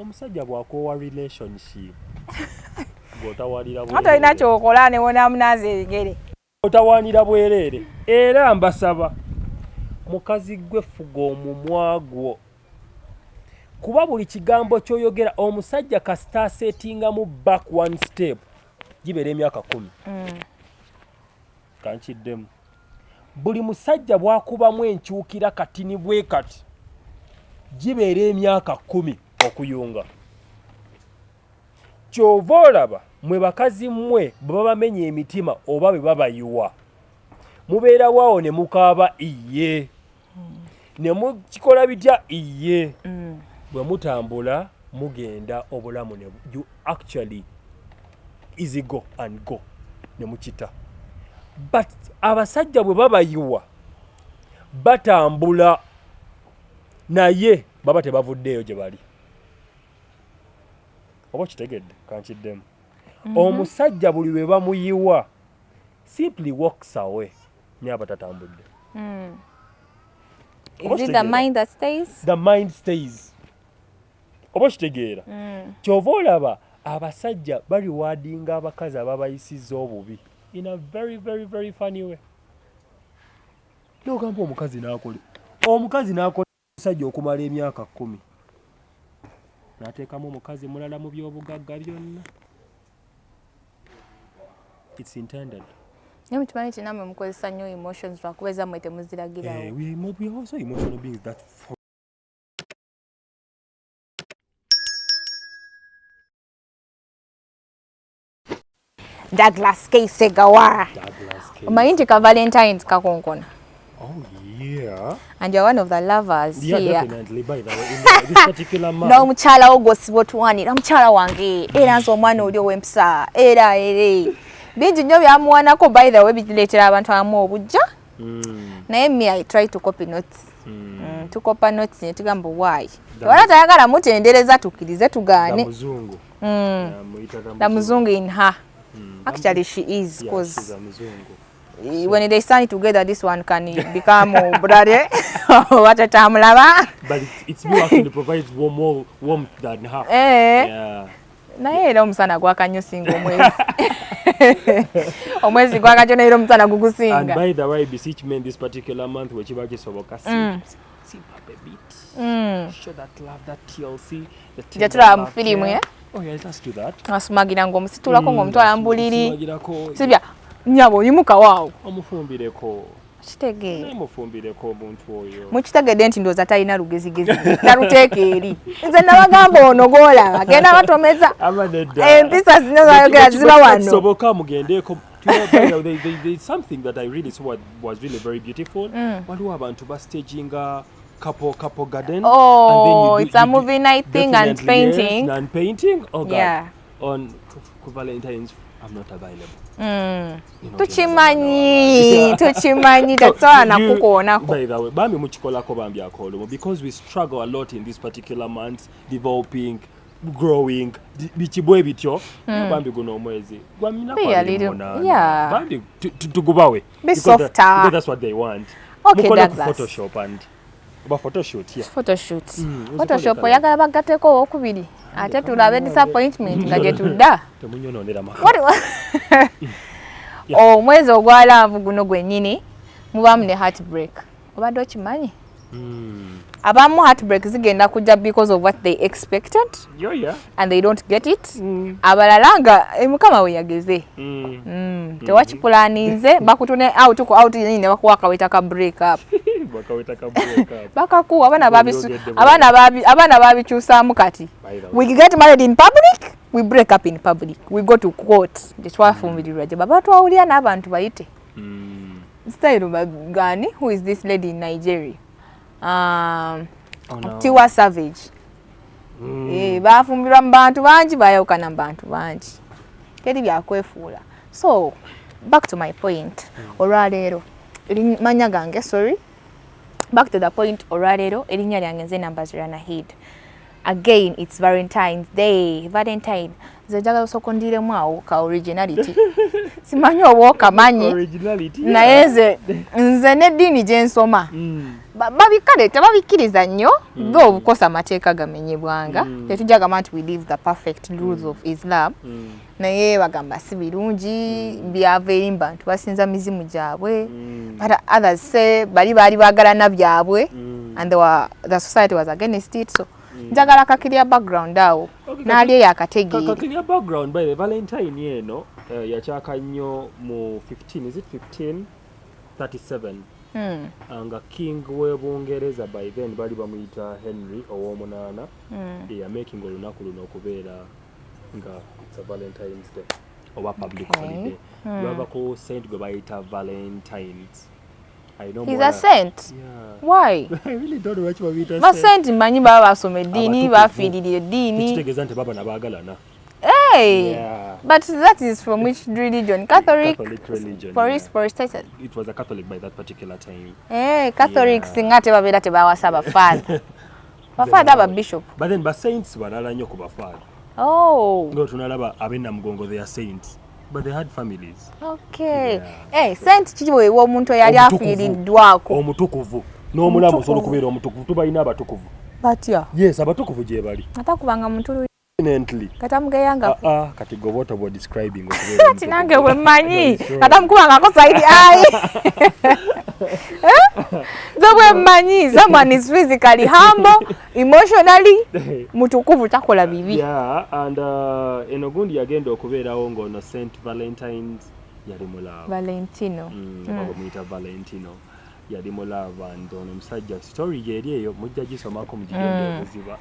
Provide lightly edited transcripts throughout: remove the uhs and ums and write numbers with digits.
omusajja bw'akoowa relationship ng'otawalira bwereere ate olina kyokola ne wona munaazi ebigere otawaanira bwereere era mbasaba mukazi gwe fuga omumwa gwo kuba buli kigambo ky'oyogera omusajja kasita asetingamu back one step gibeera emyaka 10 kankiddemu buli musajja bw'akubamu enkyukira katini bwe kati gibeera emyaka 10 okuyunga kyova olaba mwe bakazi mmwe bwe babamenya emitima oba bwe babayiwa mubeera waawo ne mukaaba iye ne mukikola bitya iye bwe mutambula mugenda obulamu ne you actually easy go and go ne mukita but abasajja bwe babayiwa batambula naye baba tebavuddeeyo gye bali oba kitegedde kankiddemu omusajja buli lwe bamuyiwa simply walks away naye aba tatambudde. Is it the mind that stays? The mind stays. Oba kitegeera kyova olaba abasajja bali wadinga abakazi ababayisiza obubi in a very very very funny way. Nogamba omukazi n'akola omusajja okumala emyaka 10 n'ateekamu omukazi mulala mu by'obugagga byonna. It's intended. Nyo mtumanyi nti namwe mukozesa nnyo emotions lwakubeeza mwe temuziragirawo. We also emotional beings that Douglas K. Segawa. Omanyi nti ka Valentine's kakonkona. Oh yeah. And you're one of the lovers yeah, here. Definitely by the way in this particular month. No mukyala wo gw'osibotwanira mukyala wange era nze omwana oli ow'empisa era bingi nnyo byamuwanako by the way bireetera abantu abamu obujja naye me I try to copy notes tukopa notes ne tugamba why wala tayagala mutendereza tukkirize tugaane the muzungu in her actually she is because when they stand together this one can become brother what a tamulaba but it's more actually provides more warmth than her. Yeah. Naye era omusana gwakannyo singa omwezi gwakatyo naye omusana gugusinga. And by the way, beseech men this particular month wekiba kisoboka simp up a bit. Show that love, that TLC, the tula mu filimu ya. Oh yeah, let's do that. Asumagira ng'omusitulako ng'omutwala mbuliri. Sibya nyabo olimuka waawo. Omufumbireko. Kitegeera. Omufumbireko omuntu oyo. Mukitegedde nti ndooza talina lugezigezi. Taluteeka eri. Nze nabagamba ono gw'olaba agenda batomeza. Empisa zino zayogera ziba wano. Soboka mugendeeko. There's something that I really saw was really very beautiful. Waliwo abantu bastaginga couple garden. Oh, and then it's a movie night thing and painting. Yes, and painting. Oh God. Yeah. On Valentine's, I'm not available. Tuchimanyi tatsola nakukoonako. By the way, bambi mukikolako bambi akolo because we struggle a lot in this particular month developing, growing, bichibwe bityo bambi guno omwezi gwamina kwa yeah. Bambi tugubawe because that's what they want. Okay, Douglas. Photoshop and photoshoot, yeah. Photoshop oyagala bagateko okubiri ate tulabe disappointment nga gye tudda temunyonondera maka omwezi ogwalaavu guno gwennyini mubamu ne heartbreak obadde okimanyi abamu heartbreak zigenda kujja because of what they expected and they don't get it abalala nga mukama we yageze tewakipulaninze bakutune out ne bakuwa akaweta ka break up bakakuwa abaana babikyusaamu kati we get married in public we break up in public we go to court tetwafumbirwa gye baba twawulira n'abantu bayite style gani who is this lady in Nigeria Tiwa Savage bafumbirwa mu bantu bangi bayawukana mu bantu bangi teri byakwefuula. So back to my point olwaleero manya gange sorry back to the point olwaleero erinnya lyange nze Numbers Run Ahead again it's Valentine's Day. Valentine nze sokondiremu awo ka originality simanyi oba okamanyi naye nze n'eddiini gye nsoma tebabikkiriza nnyo nga obukosa amateeka gamenyebwanga tetujja gamba nti we live the perfect rules of Islam naye bagamba si birungi byava eri bantu basinza mizimu gyabwe but others say baali baagalana byabwe and the society was against it, so njagala kakirya background awo naali yakategeera kakirya background by the Valentine yeno yakyaka nnyo mu 15 is it 1537 nga king w'Ebungereza by then bali bamuyita Henry ow'omunaana making olunaku luno okubeera nga it's a Valentine's Day oba public holiday lwabako saint gwe bayita Valentine's. He's a saint? Yeah. Why? I really don't know what you mean. Ma saint manyi baba basoma eddiini bafiirira eddiini kitegeeza nti baba nabaagalana. Hey! Yeah. But that is from which religion? Catholic religion. Protestant. It was a Catholic by that particular time. Hey, Catholics singa tebabeera tebawasa bafaada. Bafaada aba bishop. But then ba saints balala nnyo ku bafaada. Oh. Ngo tunalaba ab'Namugongo they are saints. But they had families. Okay. Yeah. Hey, saint kiwe omuntu yali afiiriddwako. Omutukuvu. N'omulamu osobola okubeera omutukuvu. Tubalina abatukuvu. Batya? Yes, abatukuvu gye bali. Atakubanga muntu katamugeyanga kati goboto bo describing okubeera kinange bwe mmanyi katamukubangako saidi ayi zo bwe mmanyi someone is physically humble emotionally mutukuvu takola bibi. Yeah, and eno gundi yagenda okubeerawo ng'ono Saint Valentine's yali mulava Valentino bamuyita Valentino yali mulava and ono omusajja story gyeri eyo mujja gisomako mu kigendo obuziba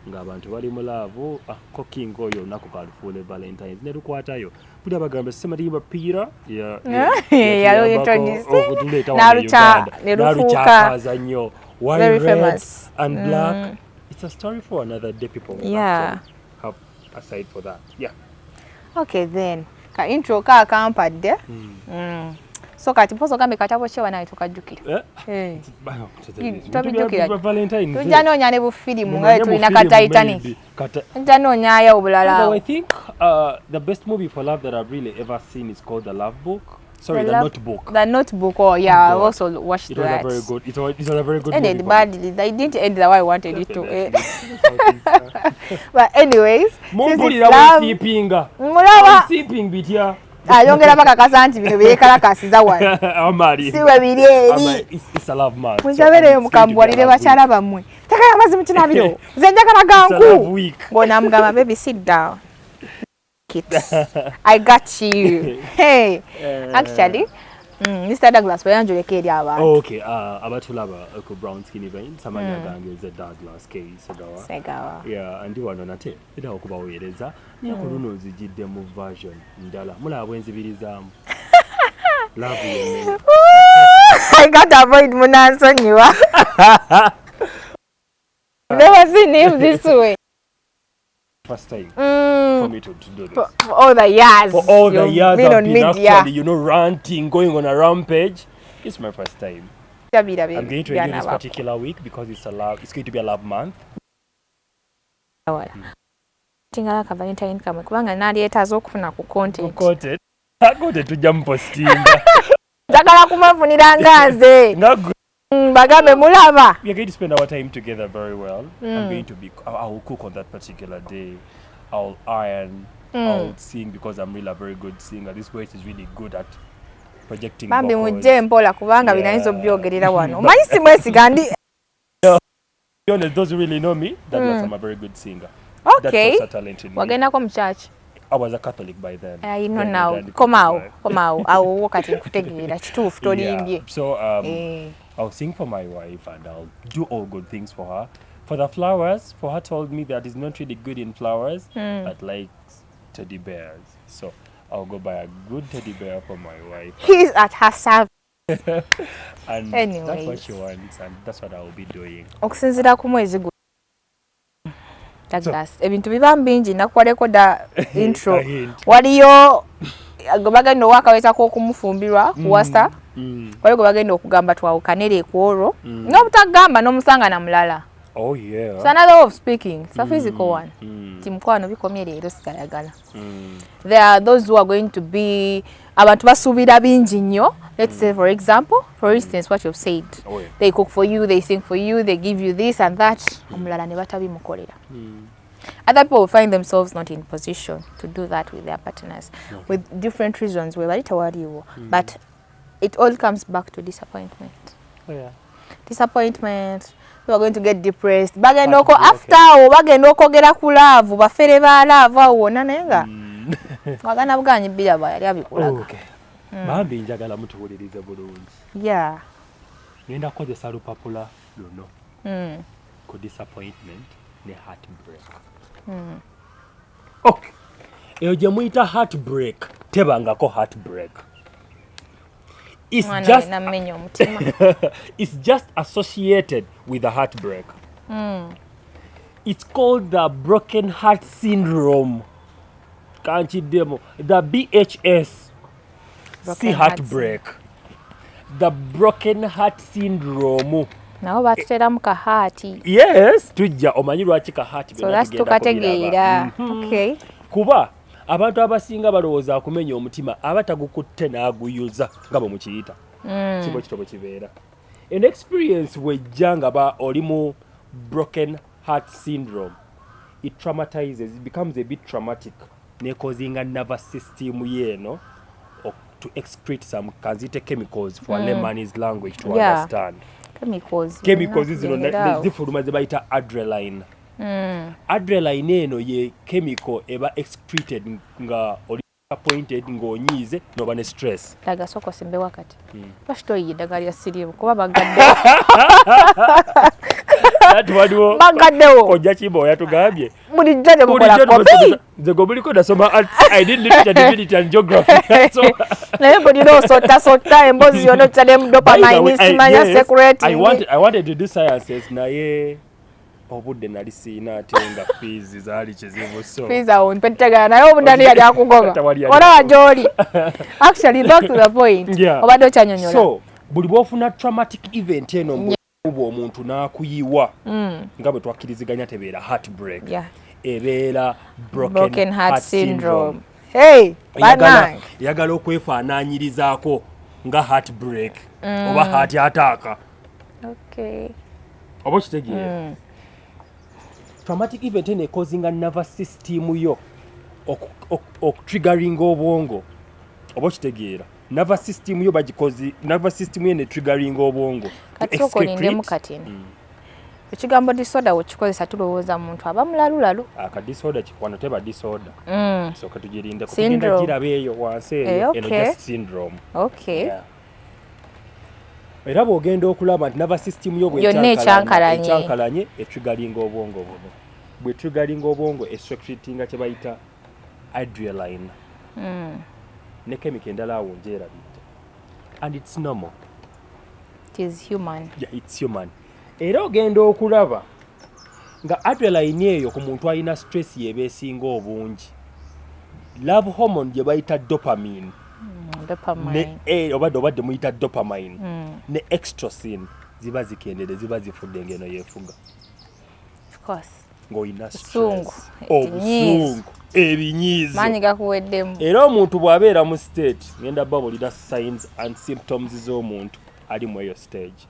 ng'abantu bali mulaavu ko king oyo olunaku kalufuule Valentine's ne lukwatayo buli abagamba sematimba Peter nalukyakaza nnyo wine red and black. It's a story for another day. People will actually have aside for that. Yeah. Okay then ka intro ka kampadde so kati mpozo gambe katabo chewa naye tukajjukira tubijjukira tujanoonya ne bufirimu nga tulina ka Titanic tujanoonya obulala. I think the best movie for love that I've really ever seen is called The Love Book. Sorry, The Notebook. The Notebook. Oh yeah, I also watched that. It was a very good. It was a very good ended movie. Badly. They didn't end the way I wanted it to end. But anyways, sipping bitya. Ayongera bakakasa nti bino byekalakasiza wano. Amali. Siwe biri eri. It's a love man. Mujabere mukambwalire bakyala bamwe. Takaya amazi mu kinabiro. Nze njagala ganku. Ngona mugamba baby sit down. I got you. Hey, actually, Mr. Douglas, we are eri abantu. Oh, okay. Abatulaba ku brown skinny vein. Samanya gange ze Douglas K. Segawa. Yeah, and wano nate. Ida okubaweereza. Nyakuluno zijidde mu version ndala. Mulaba enzibirizamu. Love you. I got to avoid munansonyiwa. Never seen him this way. First time for me to do this. For all the years. For all the years I've been actually, ranting, going on a rampage. It's my first time. I'm going to enjoy this particular week because it's going to be a love month. Tingala ka Valentine kamwe kubanga naliyetaza okufuna ku content. Content tujja mpostinga. Njagala kumafunira nganze. Bagambe mulaba. We are going to spend our time together very well. I will cook on that particular day. I'll iron. I'll sing because I'm really a very good singer. This voice is really good at projecting vocals. Bambi mujje mpola kubanga binayinza byogerera wano. Omanyi simwesiga ndi. Those who really know me, that was I'm a very good singer. Okay. That's a talent in me. Wagenda ko mu church. I was a Catholic by then. You know now. Come out. Awo wakati nkutegeera kituufu tolimbye. So I'll sing for my wife and I'll do all good things for her. For the flowers, for her told me that is not really good in flowers, but likes teddy bears. So I'll go buy a good teddy bear for my wife. He's at her service. And anyways, that's what she wants and that's what I'll be doing. Okusinzira ku mwezi gu Douglas, ebintu biba mbingi nakuwaleko da intro. Waliyo bagenda owakawetako okumufumbirwa wasta. Waliyo bagenda okugamba twawukanere ekwolwo. N'obutagamba n'omusanga na mulala. Oh yeah. It's another way of speaking. It's a physical one. Timkwano bikomye leero sigayagala. There are those who are going to be abantu basubira bingi nnyo. Let's say for example, for instance what you've said. Oh, yeah. They cook for you, they sing for you, they give you this and that. Omulala ne batabimukolera. Other people will find themselves not in position to do that with their partners with different reasons. But it all comes back to disappointment. Oh, yeah. Disappointment. You are going to get depressed. Bagenda oko after awo bagenda okogera ku love bafere ba love awo nanenga. Wagana buganyi bila ba yali abikulaga. Okay. Bambi njagala mutuwulirize bulungi. Yeah. Ngenda kukozesa lupapula luno. Ku disappointment ne heartbreak. Okay. Eyo gye muyita heartbreak tebangako heartbreak. It's just it's just associated with the heartbreak. It's called the broken heart syndrome. Can't you demo? The BHS. See heartbreak. The broken heart syndrome. Nao batutera mu kahati. Yes, tujja omanyi lwaki kahati so that's tukategeera. Okay. Kuba abantu abasinga balowooza akumenya omutima abatagukutte n'aguyuza nga bwe mukiyita. Kibo kitobo kibeera. An experience wejja nga ba oli mu broken heart syndrome. It traumatizes, it becomes a bit traumatic. Ne causing a nervous system yeno to excrete some chemicals for layman's language to understand. Chemicals zino zifuluma ze bayita adrenaline. Adrenaline eno ye chemical eba excreted nga oli disappointed ng'onyiize noba ne stress. Daga soko simbe wakati. Pashto yidaga lya siribu kuba bagadde. Waliwo bagaddewo kojja kimbo yatugambye bulijjo ne mukola kopi nze gobuliko nasoma arts I did literature divinity and geography so naye buliro sota embozi yono kyale mu dopamine simanya secret I wanted to do sciences naye obudde nali siina ate nga fees zaali kizibu so fees awo mpettegana naye obudani yali akugoba olaba gy'oli actually back to the point obadde okyanyonyola so buli bwofuna traumatic event eno ubo omuntu n'akuyiwa nga bwe twakkiriziganya tebeera heartbreak ebeera broken heart syndrome. Hey, yagala okwefaanaanyirizaako nga heartbreak oba heart attack. Okay. Oba kitegeera traumatic event eno ekozinga nervous system yo okutriggeringa obwongo oba kitegeera nervous system yo bagikozi nervous system ye ne triggering obwongo katoko nindemu katini ekigambo disorder wekikozesa tulowooza muntu aba mulalulalu aka disorder kikwano teba disorder so katugirinde kugenda kirabe eyo wansi eyo eno just syndrome. Okay. Era bw'ogenda okulaba nti nervous system yo bw'ekyankalanye etriggering obwongo buno bwe triggering obwongo secretinga kye bayita adrenaline. Ne chemical endala awo njeerabidde and it's normal. It is human. Yeah, it's human. Era ogenda okulaba nga adrenaline eyo ku muntu alina stress yebeesinga obungi love hormone gye bayita dopamine obadde muyita dopamine ne extrocin ziba zikendere ziba zifudde ngeno yeefuga ng'olina stress obusungu ebinyiizo maanyi gakuweddemu era omuntu bw'abeera mu state ngenda babulira signs and symptoms z'omuntu ali mu eyo stage.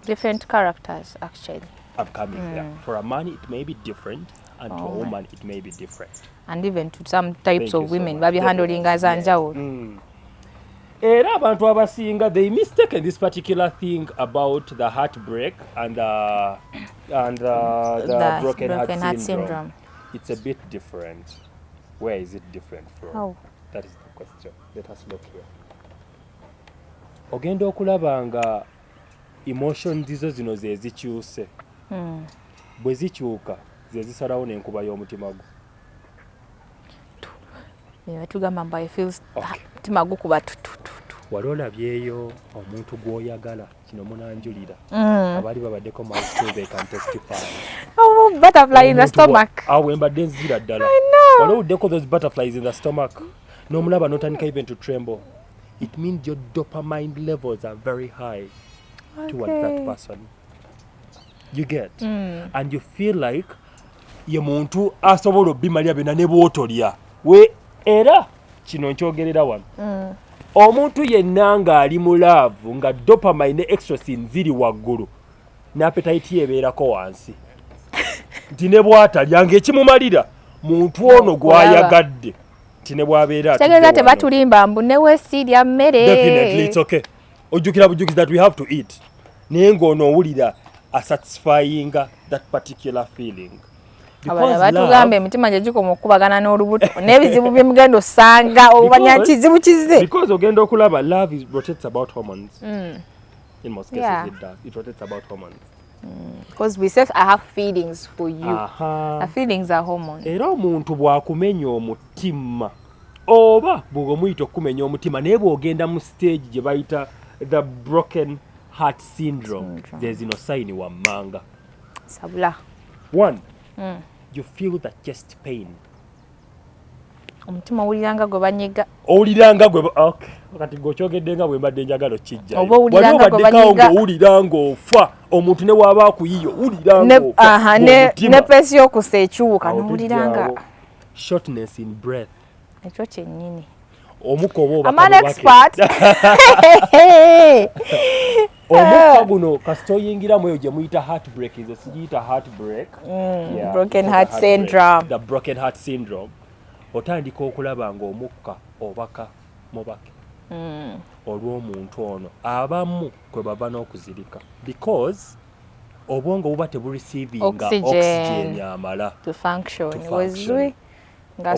Different characters actually. I'm coming there. For a man it may be different and to a woman it may be different. And even to some types of women baby handling as anjawulo. Era abantu abasinga they mistaken this particular thing about the heartbreak and the broken heart syndrome. It's a bit different. Where is it different from? How? That is the question. Let us look here. Ogenda okulaba nga emotions izo zino ze zikyuse. Bwe zikyuka ze zisalawo n'enkuba y'omutima gwo. Tugamba mba feels mutima gukuba tututu. Wali olabyeyo omuntu gw'oyagala kino munanjulira abali babaddeko milestone they can testify. Oh, butterfly in the stomach. Awo embadde nzira ddala. Wali owuddeko those butterflies in the stomach. N'omulaba n'otandika even to tremble. It means your dopamine levels are very high towards that person. you get and you feel like ye muntu asobola obimalya byonna ne bwotolya we era kino nkyogerera wano omuntu yenna ng'ali mu laavu nga dopamine ne extrasin ziri waggulu n'appetite ye ebeerako wansi nti ne bw'atalya ng'ekimumalira muntu ono gw'ayagadde nti ne bw'abeera kitegeeza tebatulimba mbu ne weesiirya mmere definitely it's okay ojjukira bujukizi that we have to eat naye ng'ono owulira asatisfying that particular feeling batugamba emitima gye gikoma okukubagana n'olubuto n'ebizibu bye mugenda osanga obumanya kizibu kize because ogenda okulaba love rotates about hormones in most cases it does it rotates about hormones because we say I have feelings for you feelings are hormones era omuntu bw'akumenya omutima oba bw'omuyita okumenya omutima naye bw'ogenda mu stage gye bayita the broken heart syndrome. There's no sign wammanga sabula one you feel the chest pain omutima owuliranga gwe banyiga owuliranga gwe okay kati gokyogedde nga bwe mbadde njagala kijja oba owuliranga gwe banyiga owuliranga ofa omuntu ne waba akuyiyo owuliranga ofa ne pesi y'okusa ekyuka n'owuliranga shortness in breath ekyo kyennyini omukoba oba I'm an expert omuka guno kasita oyingiramu eyo gye muyita heartbreak nze sigiyita heartbreak broken heart syndrome the broken heart syndrome otandika okulaba ng'omukka obaka mubake olw'omuntu ono abamu kwe bava n'okuzirika because obwongo buba tebureceiving oxygen amala to function nga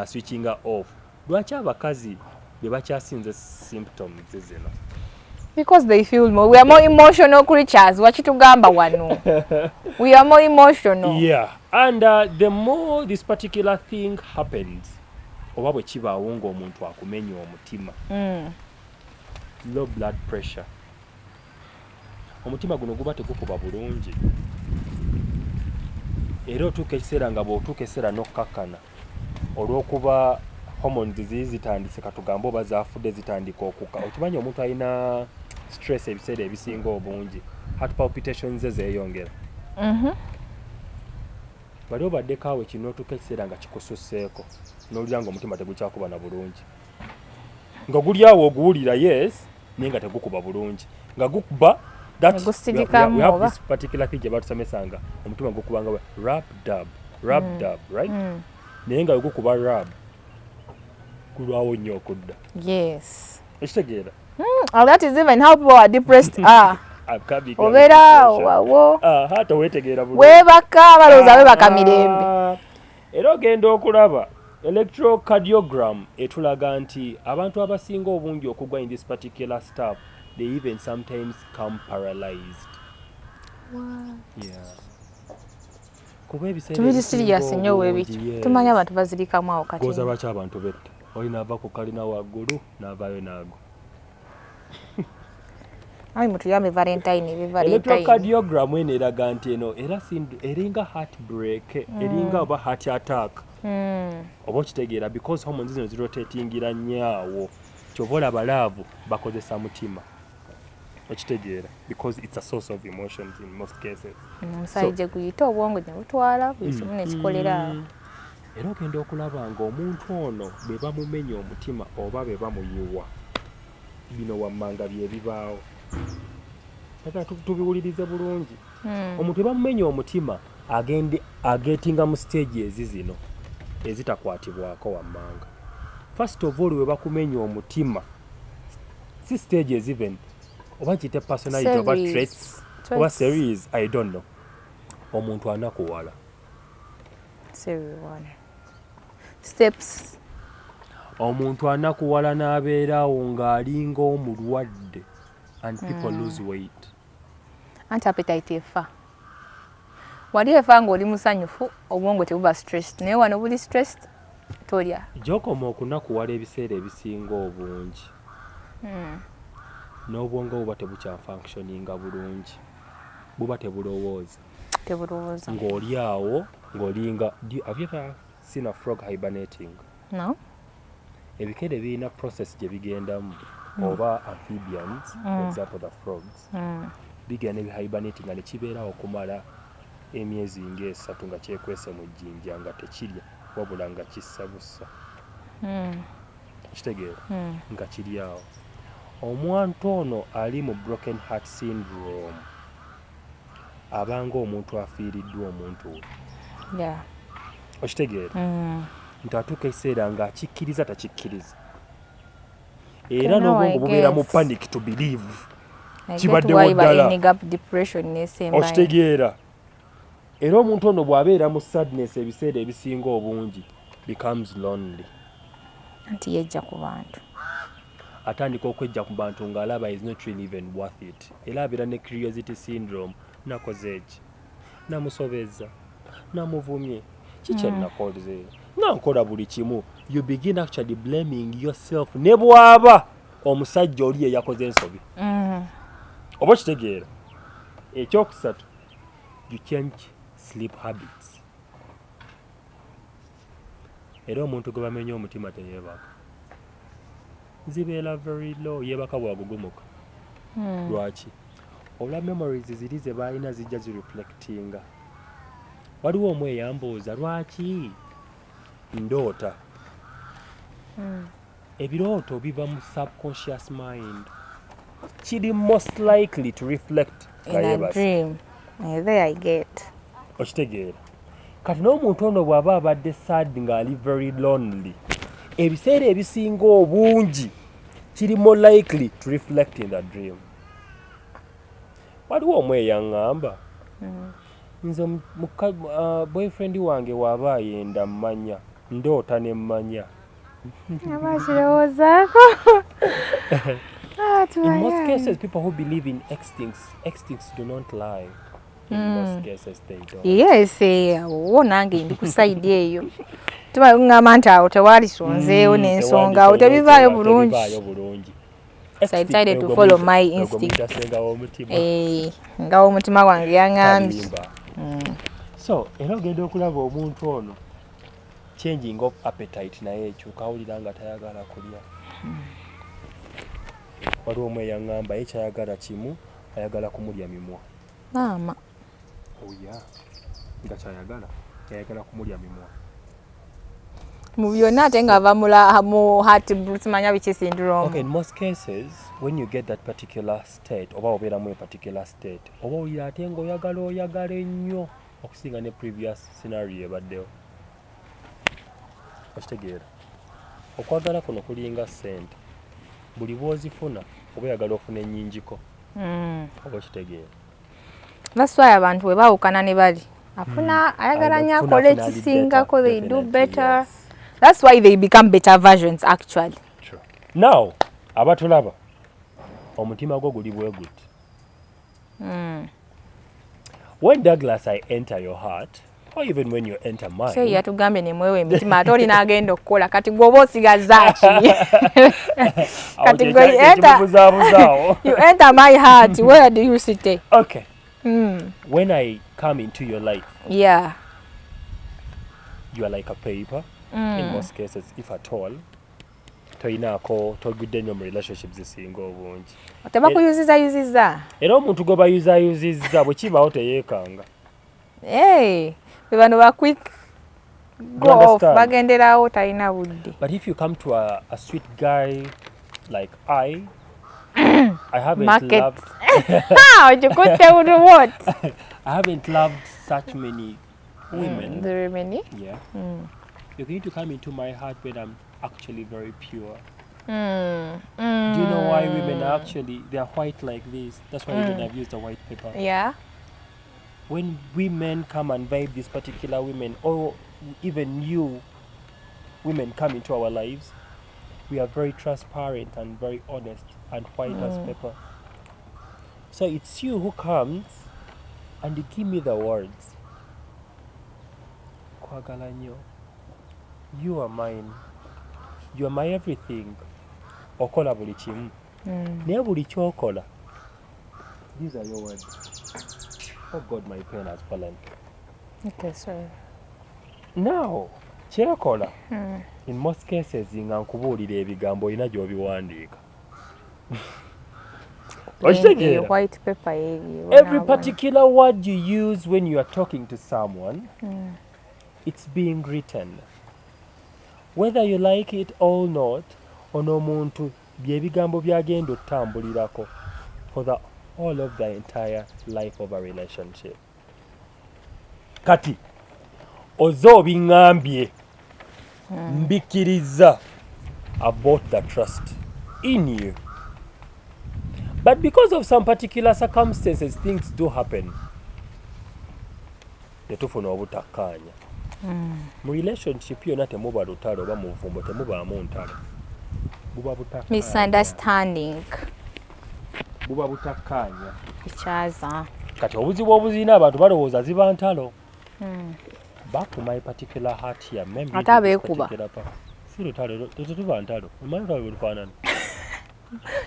switchinga off lwaki abakazi bye bakyasinze symptoms zino because they feel more. We are more emotional creatures. What you tugamba wano? We are more emotional. Yeah, and the more this particular thing happens, oba bwe kibaawo ng'omuntu akumenya omutima. Low blood pressure. Omutima guno guba tegukuba bulungi. Era otuuka ekiseera nga bw'otuuka ekiseera n'okkakkana olw'okuba hormones zitandise katugamba oba zaafudde zitandika okukka. Okimanyi omuntu alina stress ebiseera ebisinga obungi heart palpitations zeeyongera bali obaddeko awo kino otuuka ekiseera nga kikususseeko n'olira ng'omutima tegukyakuba na bulungi nga guli awo oguwulira yes naye nga tegukuba bulungi nga gukuba we have this particular thing gye batusomesanga omutima gukubanga rub dub right naye nga wegukuba rub gulwawo nnyo okudda yes ekitegeera that is even how people are depressed obeera wawo towetegeera bulungi weebaka balowooza beebaka mirembe era ogenda okulaba electrocardiogram etulaga nti abantu abasinga obungi okugwa in this particular stuff they even sometimes come paralyzed. Kuba ebiseera tubiri serious nnyo weebiki tumanyi abantu bazirikamu awo kati goza lwaki abantu betta olina ava ku kalina waggulu n'avaayo naago ayi mutuyambe Valentine electrocardiogram eno eraga nti eno era eringa heartbreak eringa oba heart attack oba okitegeera because hormones zino zirotatingira nnyo kyova olaba laavu bakozesa mutima okitegeera because it's a source of emotions in most cases omusaayi gye guyita obwongo ne butwala buli kimu nekikolera era ogenda okulaba ng'omuntu ono bwe bamumenya omutima oba bwe bamuyiwa bino wammanga byebibaawo aka tubiwulirize bulungi omuntu bwe bamumenya omutima agetinga mu stage zino ezitakwatibwako wammanga first of all we bakumenya omutima si stages even oba kiyite personality oba traits oba series I don't know omuntu anakuwala steps omuntu anakuwala n'abeerawo ng'alinga omulwadde and people lose weight anti appetite efa wali efa ng'oli musanyufu obwongo tebuba stressed naye wano buli stressed tolya gy'okoma okunakuwala ebiseera ebisinga obungi n'obwongo buba tebukyafunctioninga bulungi buba tebulowooza ng'oli awo ng'olinga have you ever seen a frog hibernating? No. Ebikere birina process gye bigendamu oba amphibians for example the frogs bigenda ebihibernating nga ne kibeerawo okumala emyezi ng'esatu nga kyekwese mu jjinja nga tekirya wabula nga kissa bussa. Kitegeera nga kiri awo. Omwantu ono ali mu broken heart syndrome abanga omuntu afiiriddwa omuntu we. Okitegeera nti atuuka ekiseera nga akikkiriza takikkiriza era n'obwongo bubeera mu panic to believe kibaddewo ddala. Okitegeera era omuntu ono bw'abeera mu sadness ebiseera ebisinga obungi becomes lonely. Anti yejja ku bantu, atandika okwejja ku bantu ng'alaba is not really even worth it. Era abeera ne curiosity syndrome. Nakoze eki, namusobezza, namuvumye, kiki nakoze, nankola buli kimu. You begin actually blaming yourself. Ne bw'aba omusajja oli ye yakoze ensobi. Oba kitegeera. Ekyokusatu, you change sleep habits. Era omuntu gwe bamenya omutima teyeebaka. Zibeera very low, yeebaka bwagugumuka. Lwaki? Olwa memories ziri ze balina zijja zireflectinga. Waliwo omweyambuuza lwaki ndoota. Ebirooto biva mu subconscious mind. Kiri most likely to reflect in a dream. There I get. Okitegeera. Kati n'omuntu ono bw'aba abadde sad ng'ali very lonely, ebiseera ebisinga obungi kiri more likely to reflect in the dream. Waliwo omweyaŋŋamba nze boyfriend wange w'aba ayenda Manya ndoota ne Manya. In most cases, people who believe in extincts do not lie. In most cases, they don't. Yes, wo nange ndi ku side eyo. Tubangamba nti awo tewali sonzeewo n'ensonga awo tebivaayo bulungi. So I decided to follow my instinct. Nga omutima gwange yaŋŋambye. So, era ogenda okulaba omuntu ono changing of appetite naye ekyuka awulira nga tayagala kulya. Waliwo omweyaŋŋamba ye kyayagala kimu, ayagala kumulya mimwa. Maama. Oya, nga kyayagala kumulya mimwa. Mu byonna ate ng'ava mu heart simanya biki syndrome. Okay, in most cases, when you get that particular state, oba obeeramu a particular state, oba owulira ate ng'oyagala ennyo okusinga ne previous scenario ebaddewo. Okitegeera. Okwagala kuno kulinga ssente. Buli bw'ozifuna oba oyagala ofuna ennyingiko. Oba okitegeera. That's why abantu we baawukana ne bali. Afuna ayagala nnyo akole ekisingako, they do better. Yes. That's why they become better versions actually. True. Now, abatulaba omutima gwo guli bwe guti. When Douglas I enter your heart, or even when you enter mine. So yatugambe ne mwewe emitima ate oli n'agenda okukola kati gwoba osigaza ki? Kati you enter my heart, where do you sit? Okay. When I come into your life, yeah, you are like a paper. In most cases, if at all, toyinako togudde nnyo mu relationships zisinga obungi. Tebakuyuziza. Era omuntu gwe bayuzayuzizza bwe kibaawo teyeekanga. Hey, be bano ba quick go off bagenderawo talina budde. But if you come to a sweet guy like I haven't loved. What? I haven't loved such many women. Very many? Yeah. You're going to come into my heart when I'm actually very pure. Do you know why women are actually, they are white like this? That's why even I've used the white paper. Yeah. When women come and vibe these particular women, or even you women come into our lives, we are very transparent and very honest and white as pepper. So it's you who comes and you give me the words. Kwagala nnyo. You are mine. You are my everything. Okola buli kimu. Naye buli kyokola. These are your words. Oh God, my pen has fallen. Okay, sorry. Now, kyekola. In most cases, nga nkubuulira ebigambo olina gy'obiwandiika. white paper every particular word you use when you are talking to someone, it's being written. Whether you like it or not, ono muntu byebigambo byagenda otambulirako for the all of the entire life of a relationship. Kati ozo bingambye mbikiriza about the trust in you. But because of some particular circumstances, things do happen. Netufuna obutakkaanya. Mu relationship yonna temuba lutalo oba mu nfumbo temubaamu ntalo. Buba butakkaanya. Misunderstanding. Buba butakkaanya. Ekyaza. Kati obuzibu obuzina abantu balowooza ziba ntalo. Back to my particular heart here. Ate abeekuba. Si lutalo tetuba ntalo. Omanyi lutalo lufaanana.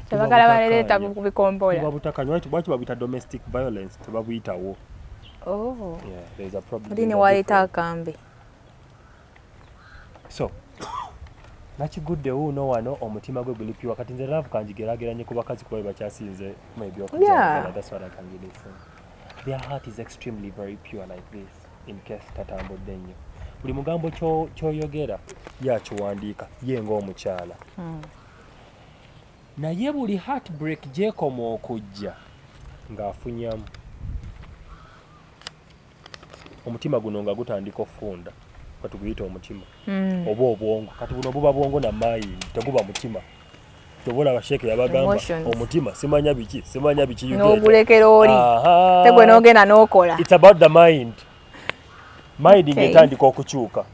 Tebagala baleeta kubikombola. Buba butakkaanya. Lwaki babuyita domestic violence tebabuyitawo. Oh. Yeah, there's a problem. Dini waleta akambe. So, nakigudde wuuno wano omutima gwe gulipiwa kati nze love kanjigerageranye ku bakazi kuba bakyasinze maybe okujja. That's what I can really say. Their heart is extremely very pure like this in case tatambudde nnyo. Buli mugambo kyoyogera yakiwandiika ye ng'omukyala. Naye buli heartbreak gyekoma okujja ng'afunyamu. Omutima guno nga gutandika ofunda katuguyita omutima oba obwongo kati buno buba bwongo na mayi teguba mutima tobola basheke yabagamba omutima simanya biki n'ogulekera oli tegwe n'ogenda n'okola. It's about the mind ngetandika okukyuka.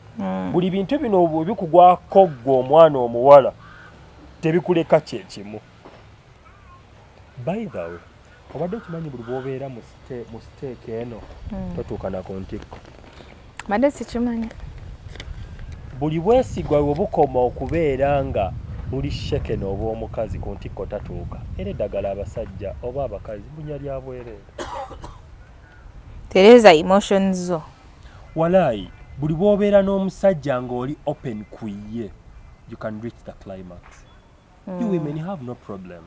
Buli bintu bino bikugwako gwe omwana omuwala tebikuleka kyekimu. By the way, obadde okimanyi buli bw'obeera mu siteeki eno totuuka na ku ntikko. Badde sikimanyi. Buli bwesigwa bwe bukoma okubeera nga buli sheke n'oba omukazi ku ntikko tatuuka. Era eddagala abasajja oba abakazi bunya lya bwereere. Tereza emotions zo. Walaayi buli bw'obeera n'omusajja ng'oli open ku ye, you can reach the climax. You women have no problem.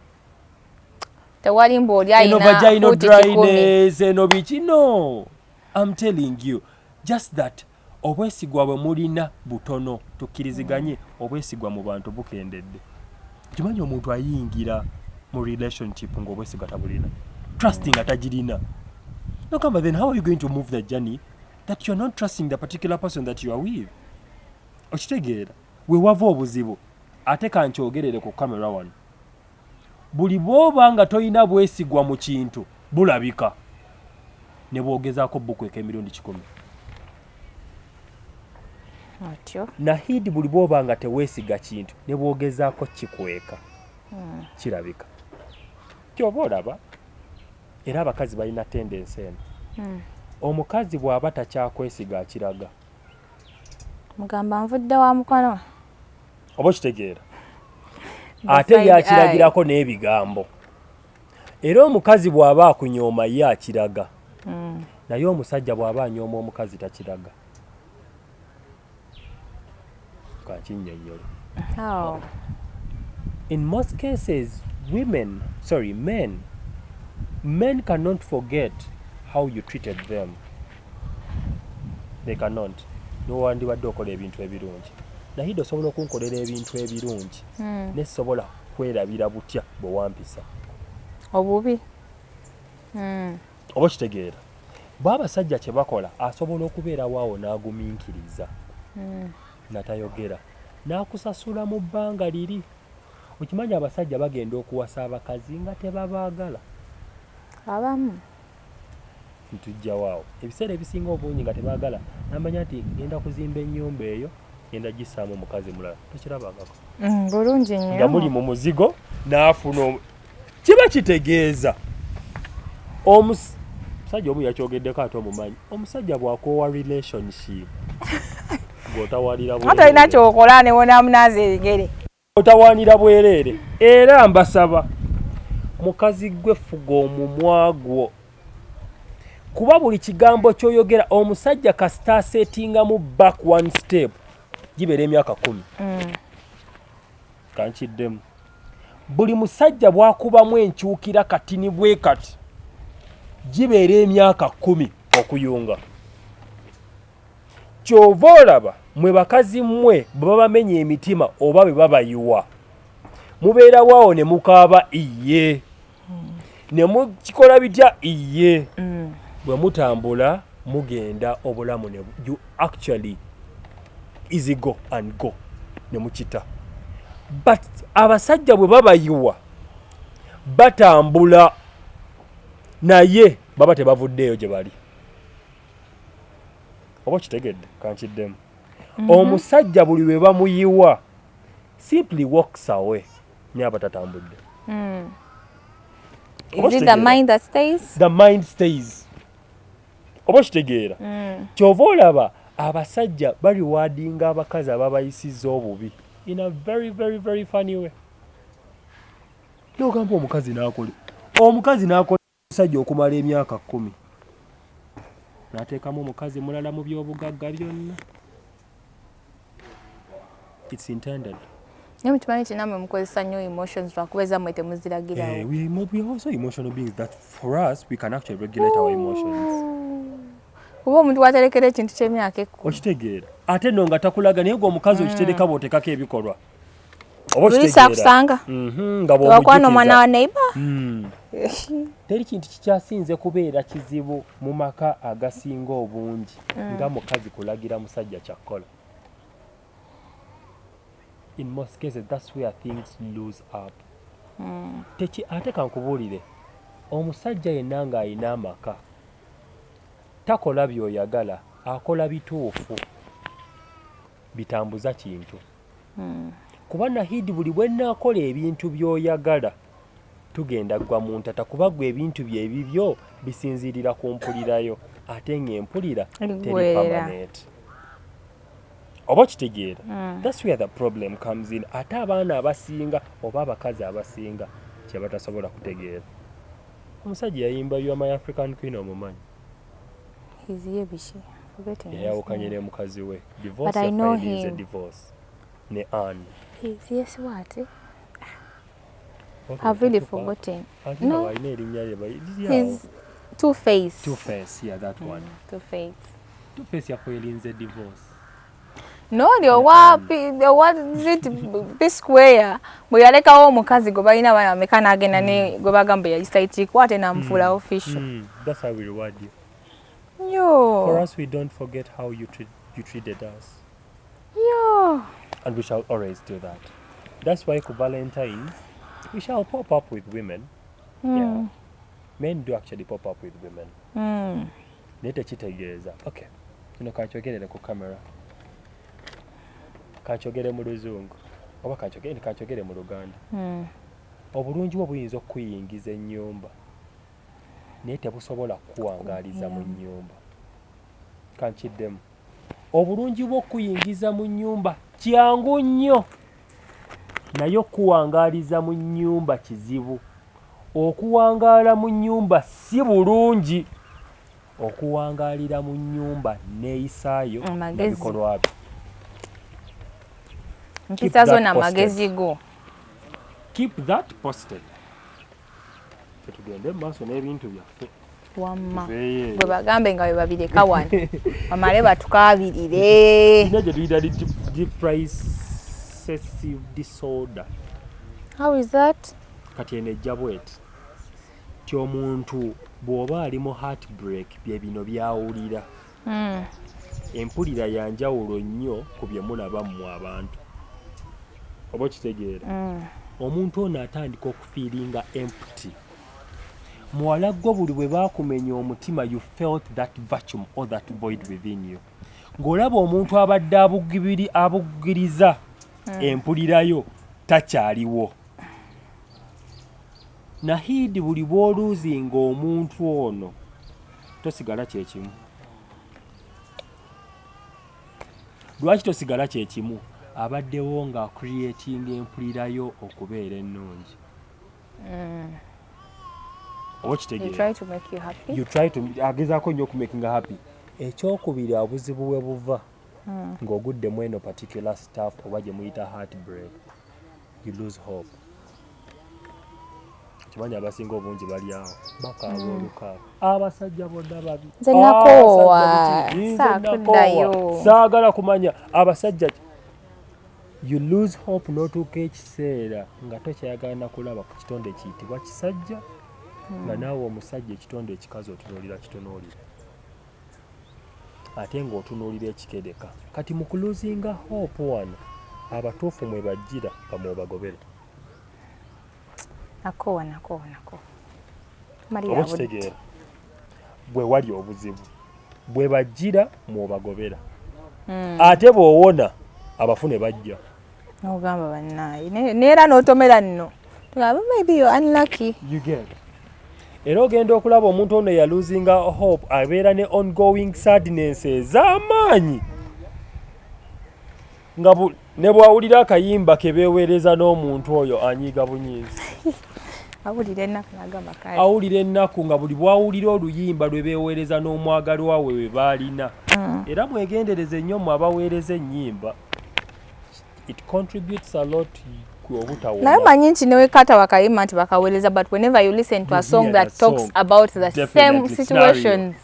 Tewali mboli ayina vaginal dryness eno biki no. I'm telling you just that obwesigwa bwe mulina butono tukkiriziganye obwesigwa mu bantu bukendedde. Kimanyi omuntu ayingira mu relationship ng'obwesigwa tabulina. Trusting atagirina. No come then how are you going to move the journey that you're not trusting the particular person that you are with? Okitegeera we wava obuzibu ate kankyogerere ku camera wano. Buli bw'oba nga toyina bwesigwa mu kintu bulabika ne bwogezaako bukweka emirundi 10. Atyo. Nahidi buli bw'oba nga teweesiga kintu ne bwogezaako kikweka kirabika. Kyoba olaba era abakazi balina tendensi eno. Omukazi bw'aba takyakwesiga akiraga. Mugamba nvudde wa mukono. Oba kitegeera. Ate yakiragirako n'ebigambo. Era omukazi bw'aba akunyooma ye akiraga. Naye omusajja bw'aba anyooma omukazi takiraga. Kakinnyonnyole. How? In most cases, men cannot forget how you treated them. They cannot. N'owandibadde okola ebintu ebirungi. Nahidi osobola okunkolera ebintu ebirungi nesobola kwerabira butya bwe wampisa obubi. Oba kitegeera bw'abasajja kye bakola asobola okubeera waawo n'agumiikiriza natayogera n'akusasula mu bbanga liri. Okimanyi abasajja bagenda okuwasa abakazi nga tebabaagala. Abamu ntujja waawo ebiseera ebisinga obungi nga tebaagala namanya nti genda kuzimba ennyumba eyo genda gisaamu omukazi mulala tokirabagako. Bulungi nnyo nga muli mu muzigo n'afuna kiba kitegeeza omusajja omu yakyogeddeko ate omumanyi omusajja bw'akoowa relationship ng'otawaanira bwereere olina kyokola ne wona amunaaza ebigere otawaanira bwereere. Era mbasaba mukazi gwe fuga omumwa gwo kuba buli kigambo ky'oyogera omusajja kasita asetingamu back one step gibeera emyaka 10. Kankiddemu buli musajja bwakubamu enkyukira katini bwe kati gibeera emyaka 10 okuyunga. Kyova olaba mwe bakazi mmwe bwe babamenya emitima oba bwe babayiwa mubeera waawo ne mukaaba iye ne mukikola bitya iye bwe mutambula mugenda obulamu ne you actually easy go and go ne mukita. But abasajja bwe babayiwa batambula naye baba tebavuddeeyo gye bali. Oba kitegedde kankiddemu. Omusajja buli lwe bamuyiwa simply walks away ne abatatambudde. Is it the mind that stays? The mind stays. Oba kitegeera. Kyova olaba abasajja bali wadinga abakazi ababayisizza obubi in a very very very funny way. N'ogamba omukazi n'akola omusajja okumala emyaka 10 n'ateekamu omukazi mulala mu by'obugagga byonna. It's intended. Naye mukimanyi nti nammwe mukozesa nnyo emotions lwakubeeza mmwe temuziragirawo. We are also emotional beings that for us we can actually regulate our emotions. Kuba omuntu waterekera ekintu ky'emyaka 10. Okitegeera. Ate nno nga takulaga naye ng'omukazi okitereka bw'otekako ebikolwa. Oba okitegeera. Kusanga. Nga bw'omujjukiza. Omwana wa neighbor. Teri kintu kikyasinze kubeera kizibu mu maka agasinga obungi nga mukazi kulagira musajja kyakkola. In most cases, that's where things lose up. Ate kankubuulire, omusajja yenna ng'alina amaka takola by'oyagala, akola bituufu bitambuza kintu. Kuba Nahidi buli bwe nnaakola ebintu by'oyagala tugenda gwa mu ntata kuba gwe ebintu bye ebibyo bisinziirira ku mpulirayo ate ng'empulira teri permanent. Oba kitegeera. That's where the problem comes in. Ate abaana abasinga oba abakazi abasinga kye batasobola kutegeera. Omusajja yayimba You Are My African Queen omumanyi. Yayawukanye ne mukazi we. Divorce is a divorce. Ne Anne. Yes, what? I've really forgotten. No. He's Two-Face. Two-Face, yeah, that one. Two-Face. Two-Face yafuelinze divorce. No, what is it? P-Square. Bwe yalekawo omukazi gwe balina abaana bameka n'agenda ne gwe bagamba yayisa ikikwate n'amufuula official. That's how we reward you. Yo. For us, we don't forget how you treated us. Yo. And we shall always do that. That's why for Valentine's, we shall pop up with women. Yeah. Men do actually pop up with women. Nete kitegeeza. Okay. Kino kanchogerere ku camera. Kanchogere mu Luzungu. Oba kanchogere mu Luganda. Obulungi bwo buyinza okuyingiza ennyumba. Naye tebusobola kuwangaaliza mu nnyumba. Kankiddemu. Obulungi bwo okuyingiza mu nnyumba kyangu nnyo. Naye okuwangaaliza mu nnyumba kizibu. Okuwangaala mu nnyumba si bulungi. Okuwangaalira mu nnyumba neeyisaayo n'ebikolwa byo. Mpisa zonna amagezi go. Keep that posted. Tugende maaso n'ebintu byaffe. Wamma. Bwe bagambe nga bwe babireka wano. Bamale batukaabirire. Ina gye tuyita depressive disorder. How is that? Kati eno ejja bweti. Ti omuntu bw'oba ali mu heartbreak bye bino byawulira. Empulira ya njawulo nnyo ku bye mulaba mmwe abantu. Oba kitegeera. Omuntu ono atandika okufiiringa empty. Muwala gwo buli bwe baakumenya omutima you felt that vacuum or that void within you. Ng'olaba omuntu abadde abugiriza empulirayo takyaliwo. Nahidi buli bw'oluuzinga omuntu ono tosigala kyekimu. Lwaki tosigala kyekimu? Abaddewo nga creating empulirayo okubeera ennungi. You try to make you happy. You try to agezaako nnyo okumakinga happy. Ekyokubiri obuzibu bwe buva ng'oguddemu eno particular stuff oba gye muyita heartbreak. You lose hope. kimanyi abasinga obungi bali awo bakaaba olukaaba abasajja bonna babi nze nakoowa saakuddayo saagala kumanya abasajja you lose hope n'otuuka ekiseera nga tokyayagala nakulaba ku kitonde kiyitibwa kisajja nga naawe omusajja ekitonde ekikazi otunuulira kitunuulira ate ng'otunuulira ekikedeka kati mu kuluzinga hope wano abatuufu mwe bajjira bamwebagobere nakoowa oba kitegeera bwe wali obuzibu bwe bajjira mwobagobera ate bw'owona abafune bajja n'ogamba bannaayi neera n'otomera nno tugamba maybe you're unlucky you get era ogenda okulaba omuntu ono yaluzinga hope abeera ne ongoing sadness ez'amaanyi nga ne bwawulira akayimba ke beeweereza n'omuntu oyo anyiiga bunyiizi awulira ennaku nga buli bwawulira oluyimba lwe beeweereza n'omwagalwa we we baalina era mwegendereze nnyo mu abaweereza ennyimba it contributes a lot ku obutawooma naye manyi nti newekata wakayimba nti bakaweereza but whenever you listen to a song that talks about the same situations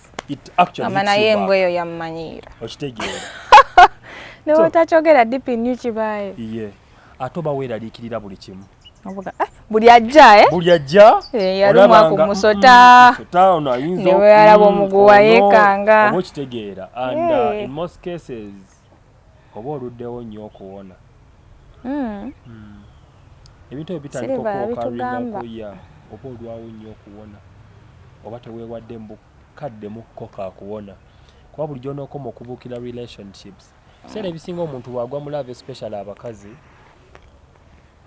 amanaye embwa eyo yammanyiira okitegeera newotakyogera deep in you kibaye ye ate oba weeraliikirira buli kimu buli ajja yalumwa ku musota newe alaba omuguwa yeekanga oba okitegeera and in most cases oba oluddewo nnyo okuwona ebintu ebyo bitandika okwokaringakuya oba olwawo nnyo okuwona oba teweewadde mbukadde mukko kakuwona kuba bulijjo onookoma okubuukira relationships ebiseera ebisinga omuntu bwagwa mu love especially abakazi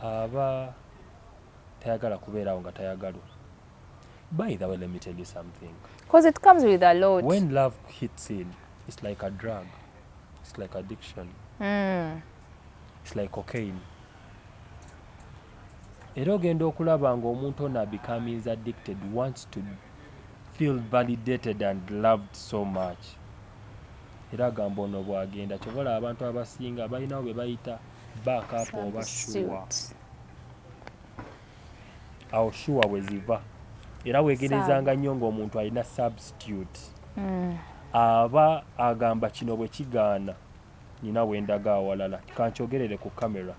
aba tayagala kubeerawo nga tayagalwa. By the way, let me tell you something. Because it comes with a lot. When love hits in, it's like a drug. It's like addiction. It's like cocaine. Era ogenda okulaba ng'omuntu ono becomes addicted, wants to feel validated and loved so much. Era agamba ono bw'agenda kyobola abantu abasinga balinawo be bayita backup oba sure. Awo sure we ziva. Era wegerezanga nnyo ng'omuntu alina substitute. Aba agamba kino bwe kigaana nina wendaga awalala kankyogerere ku kamera.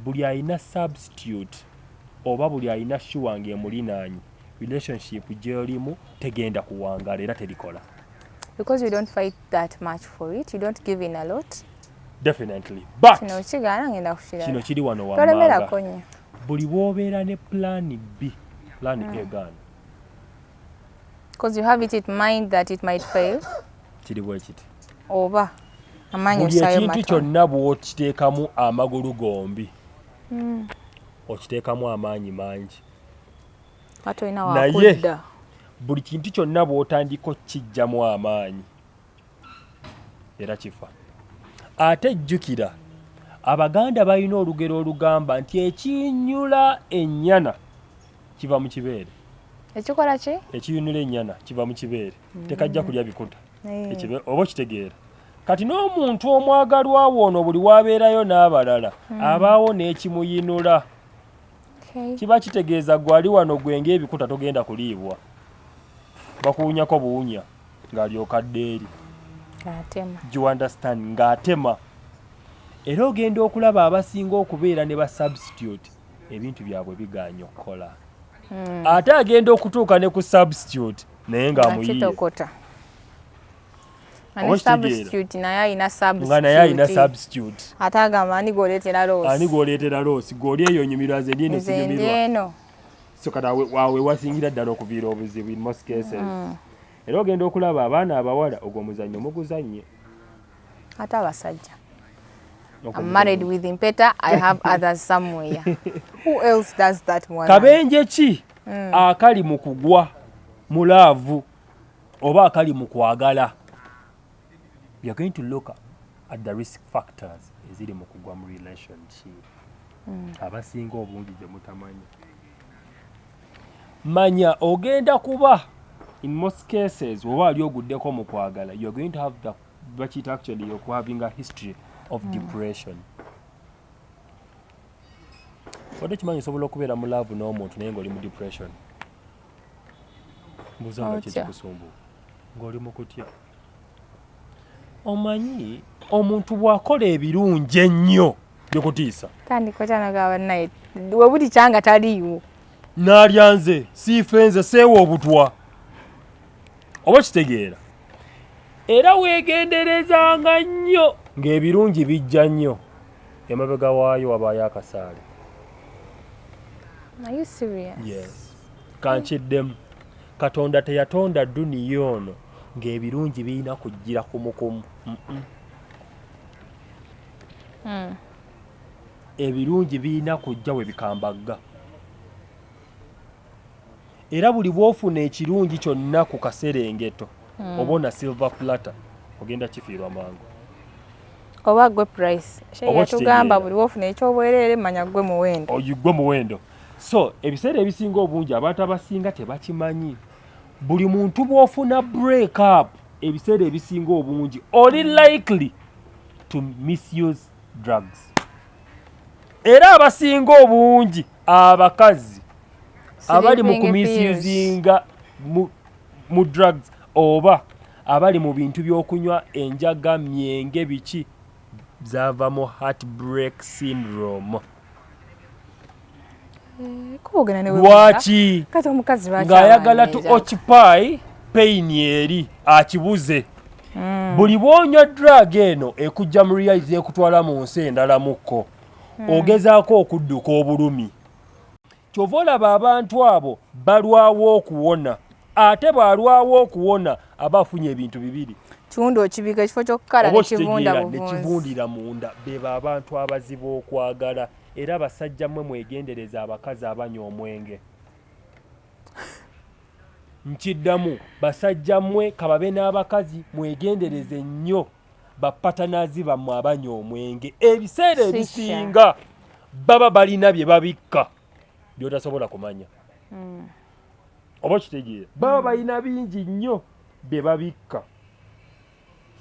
Buli alina substitute oba buli alina sure ng'emulinaanyi relationship gy'olimu tegenda kuwangala era terikola. Because you don't fight that much for it, you don't give in a lot. Definitely. But kino kigaana ngenda kushira. Kino kiri wano wammanga. Konya. Buli wobeera ne plan B, plan A gaana. Because you have it in mind that it might fail. Kiri bwe kiti. Oba amanyi osayo ekintu kyonna bw'okiteekamu amagulu gombi. Okiteekamu amaanyi mangi. Ate olina wakudda. Buli kintu kyonna bw'otandika okijjamu amaanyi era kifa. Ate jjukira Abaganda balina olugero olugamba nti ekinyula ennyana kiva mu kibeere. Ekikola ki? Ekinyula ennyana kiva mu kibeere. Tekajja kulya bikuta. Ekibeere oba kitegeera. Kati n'omuntu omwagalwa ono buli wabeerayo n'abalala abaawo n'ekimuyinula. Kiba kitegeeza gwali wano gwenge ebikuta togenda kuliibwa. Bakuwunyako buwunya ng'alyoka addeeri. Ng'atema. You understand? Ng'atema. Era ogenda okulaba abasinga okubeera ne ba substitute ebintu byabwe bigaanya okukola. Ate agenda okutuuka ne ku substitute naye ng'amuyiye. Substitute naye alina substitute. Nga naye alina substitute. Ate agamba ani gw'oleetera loosi. Ani gw'oleetera loosi. Gw'oli eyo onyumirwa ze ndiino sinyumirwa. So kati waawe wasingira ddala okuviira obuzibu in most cases. Era ogenda okulaba abaana abawala ogwo muzannyo muguzannye. Ate abasajja. I'm married with Impeta. I have others somewhere. Who else does that one? Kabenje ki akali mu kugwa mu laavu oba akali mu kwagala. We are going to look at the risk factors eziri mu kugwa mu relationship. Abasinga obungi gye mutamanyi. Manya ogenda kuba in most cases oba ali oguddeko mu kwagala you are going to have the budget actually you're having a history of depression. Wadde kimanyi osobola okubeera mu love n'omuntu naye ng'oli mu depression. Mbuuza nga kikusumbuwa ng'oli mu kutya. Omanyi omuntu bw'akola ebirungi ennyo byokutiisa. Tandika kyanaga bannaye we buli kyanga taliiwo. N'alya nze siifenze seewa obutwa. Oba kitegeera. Era weegenderezanga nnyo ng'ebirungi bijja nnyo. Emabega waayo wabaayo akasaale. Are you serious? Yes. Kankiddemu. Katonda teyatonda dduniya ono ng'ebirungi birina kujjira kumukumu. Ebirungi birina kujja we bikambagga. Era buli bw'ofuna ekirungi kyonna ku kaserengeto obona silver platter ogenda kifiirwa mangu. Oba gwe price. Shey tugamba buli bw'ofuna ekyobwerere manya gwe muwendo. Gwe muwendo. So ebiseera ebisinga obungi abantu abasinga tebakimanyi. Buli muntu bw'ofuna break up ebiseera ebisinga obungi oli likely to misuse drugs. Era abasinga obungi abakazi abali mu kumisuzinga mu drugs oba abali mu bintu by'okunywa enjaga myenge biki zava mu heartbreak syndrome. Lwaki ng'ayagala to occupy pain eri akibuze. Buli bw'onywa drug eno ekujja mu reality ekutwala mu nsi endala mukko. Ogezaako okudduka obulumi. Kyova olaba abantu abo balwawo okuwona. Ate bw'alwawo okuwona aba afunye ebintu bibiri. Kiwundo okibika ekifo ky'okukala nekivundira munda. Beba abantu abazibu okwagala. Era basajja mmwe mwegendereza abakazi abanywa omwenge. Nkiddamu basajja mmwe kababe n'abakazi mwegendereze nnyo bapatanazi bammwe abanywa omwenge. Ebiseera ebisinga baba balina bye babikka by'otasobola kumanya. Oba kitegeera baba balina bingi nnyo bye babikka.